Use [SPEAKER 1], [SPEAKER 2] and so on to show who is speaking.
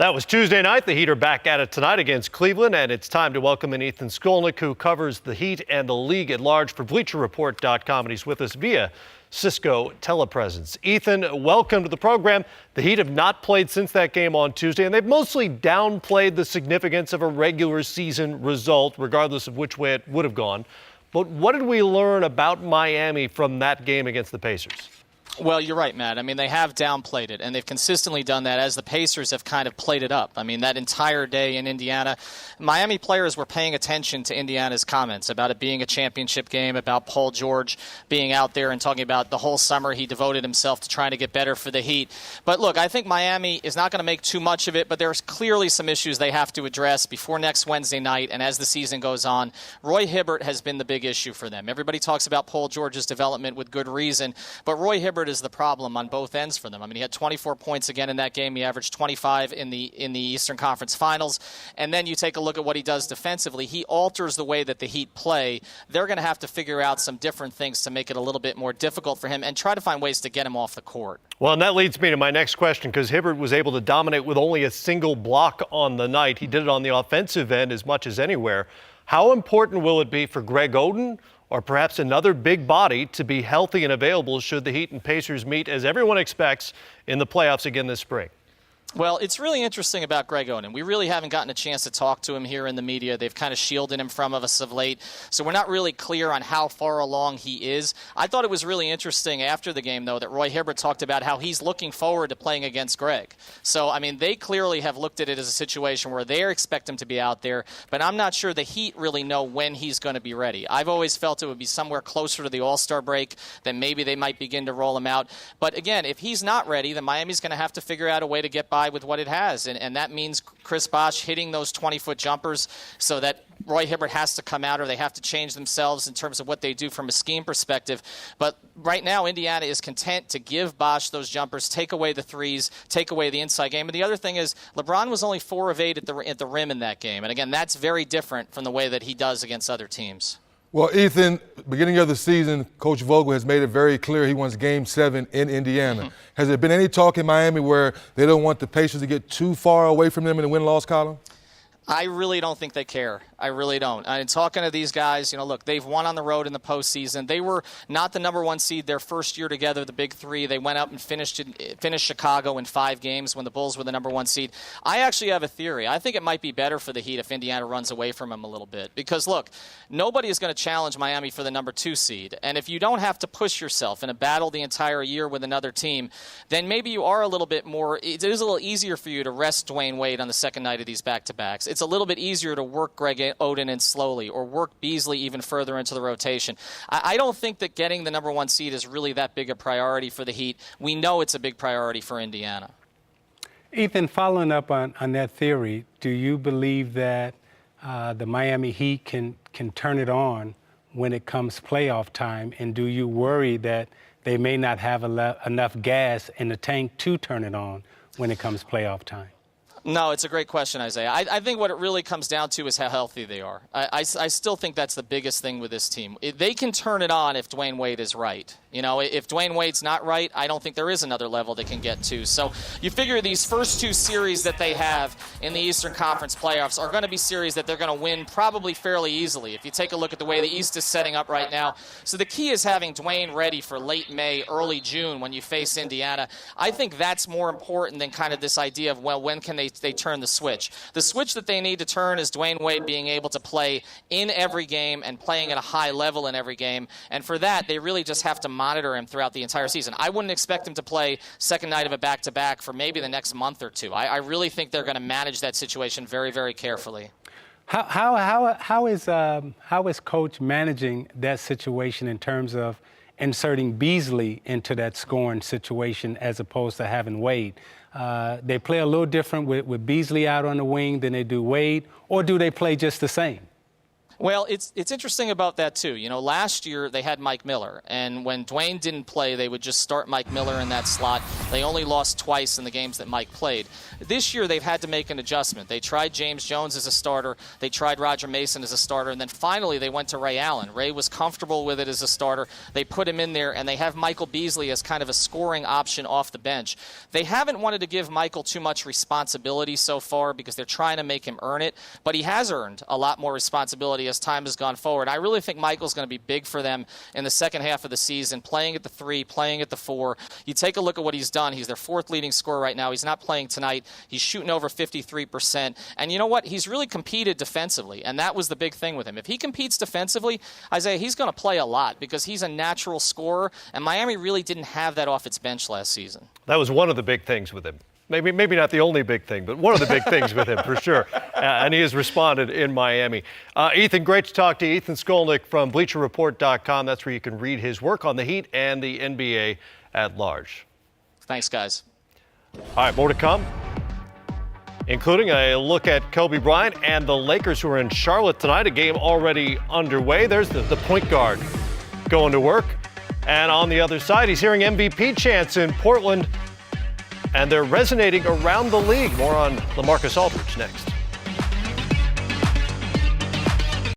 [SPEAKER 1] That was Tuesday night. The Heat are back at it tonight against Cleveland, and it's time to welcome in Ethan Skolnick, who covers the Heat and the league at large for BleacherReport.com, and he's with us via Cisco telepresence. Ethan, welcome to the program. The Heat have not played since that game on Tuesday, and they've mostly downplayed the significance of a regular season result, regardless of which way it would have gone. But what did we learn about Miami from that game against the Pacers?
[SPEAKER 2] Well, you're right, Matt. I mean, they have downplayed it, and they've consistently done that as the Pacers have kind of played it up. I mean, that entire day in Indiana, Miami players were paying attention to Indiana's comments about it being a championship game, about Paul George being out there and talking about the whole summer he devoted himself to trying to get better for the Heat. But look, I think Miami is not going to make too much of it, but there's clearly some issues they have to address before next Wednesday night and as the season goes on. Roy Hibbert has been the big issue for them. Everybody talks about Paul George's development with good reason, but Roy Hibbert is the problem on both ends for them. I mean, he had 24 points again in that game. He averaged 25 in the Eastern Conference Finals. And then you take a look at what he does defensively. He alters the way that the Heat play. They're going to have to figure out some different things to make it a little bit more difficult for him and try to find ways to get him off the court.
[SPEAKER 1] Well, and that leads me to my next question, because Hibbert was able to dominate with only a single block on the night. He did it on the offensive end as much as anywhere. How important will it be for Greg Oden or perhaps another big body to be healthy and available should the Heat and Pacers meet, as everyone expects, in the playoffs again this spring?
[SPEAKER 2] Well, it's really interesting about Greg Oden. We really haven't gotten a chance to talk to him here in the media. They've kind of shielded him from us of late, so we're not really clear on how far along he is. I thought it was really interesting after the game, though, that Roy Hibbert talked about how he's looking forward to playing against Greg. So, I mean, they clearly have looked at it as a situation where they expect him to be out there, but I'm not sure the Heat really know when he's going to be ready. I've always felt it would be somewhere closer to the All-Star break, that maybe they might begin to roll him out. But again, if he's not ready, then Miami's going to have to figure out a way to get by with what it has, and that means Chris Bosh hitting those 20-foot jumpers so that Roy Hibbert has to come out, or they have to change themselves in terms of what they do from a scheme perspective. But right now, Indiana is content to give Bosh those jumpers, take away the threes, take away the inside game. And the other thing is, LeBron was only 4 of 8 at the rim in that game. And again, that's very different from the way that he does against other teams.
[SPEAKER 3] Well, Ethan, beginning of the season, Coach Vogel has made it very clear he wants Game 7 in Indiana. Mm-hmm. Has there been any talk in Miami where they don't want the Pacers to get too far away from them in the win-loss column?
[SPEAKER 2] I really don't think they care. I really don't. And talking to these guys, look, they've won on the road in the postseason. They were not the number 1 seed their first year together, the Big Three. They went up and finished Chicago in 5 games when the Bulls were the number 1 seed. I actually have a theory. I think it might be better for the Heat if Indiana runs away from them a little bit. Because, look, nobody is going to challenge Miami for the number 2 seed. And if you don't have to push yourself in a battle the entire year with another team, then maybe you are a little bit more – it is a little easier for you to rest Dwayne Wade on the second night of these back-to-backs. It's a little bit easier to work Greg Oden in slowly, or work Beasley even further into the rotation. I don't think that getting the number 1 seed is really that big a priority for the Heat. We know it's a big priority for Indiana.
[SPEAKER 4] Ethan, following up on that theory, do you believe that the Miami Heat can turn it on when it comes playoff time? And do you worry that they may not have enough gas in the tank to turn it on when it comes playoff time?
[SPEAKER 2] No, it's a great question, Isaiah. I think what it really comes down to is how healthy they are. I still think that's the biggest thing with this team. They can turn it on if Dwayne Wade is right. If Dwayne Wade's not right, I don't think there is another level they can get to. So you figure these first 2 series that they have in the Eastern Conference playoffs are going to be series that they're going to win probably fairly easily if you take a look at the way the East is setting up right now. So the key is having Dwayne ready for late May, early June when you face Indiana. I think that's more important than kind of this idea of, well, when can they turn the switch. The switch that they need to turn is Dwayne Wade being able to play in every game and playing at a high level in every game. And for that, they really just have to monitor him throughout the entire season. I wouldn't expect him to play second night of a back-to-back for maybe the next month or 2. I really think they're going to manage that situation very, very carefully.
[SPEAKER 4] How is Coach managing that situation in terms of inserting Beasley into that scoring situation as opposed to having Wade? They play a little different with Beasley out on the wing than they do Wade, or do they play just the same?
[SPEAKER 2] Well, it's interesting about that, too. Last year they had Mike Miller, and when Dwayne didn't play, they would just start Mike Miller in that slot. They only lost twice in the games that Mike played. This year, they've had to make an adjustment. They tried James Jones as a starter. They tried Roger Mason as a starter. And then finally, they went to Ray Allen. Ray was comfortable with it as a starter. They put him in there, and they have Michael Beasley as kind of a scoring option off the bench. They haven't wanted to give Michael too much responsibility so far because they're trying to make him earn it. But he has earned a lot more responsibility as time has gone forward. I really think Michael's going to be big for them in the second half of the season, playing at the 3, playing at the 4. You take a look at what he's done. He's their 4th leading scorer right now. He's not playing tonight. He's shooting over 53%. And you know what? He's really competed defensively, and that was the big thing with him. If he competes defensively, Isaiah, he's going to play a lot because he's a natural scorer, and Miami really didn't have that off its bench last season.
[SPEAKER 1] That was one of the big things with him. Maybe not the only big thing, but one of the big things with him for sure. And he has responded in Miami. Ethan, great to talk to you. Ethan Skolnick from BleacherReport.com. That's where you can read his work on the Heat and the NBA at large.
[SPEAKER 2] Thanks, guys.
[SPEAKER 1] All right, more to come, including a look at Kobe Bryant and the Lakers, who are in Charlotte tonight. A game already underway. There's the point guard going to work. And on the other side, he's hearing MVP chants in Portland, and they're resonating around the league. More on LaMarcus Aldridge next.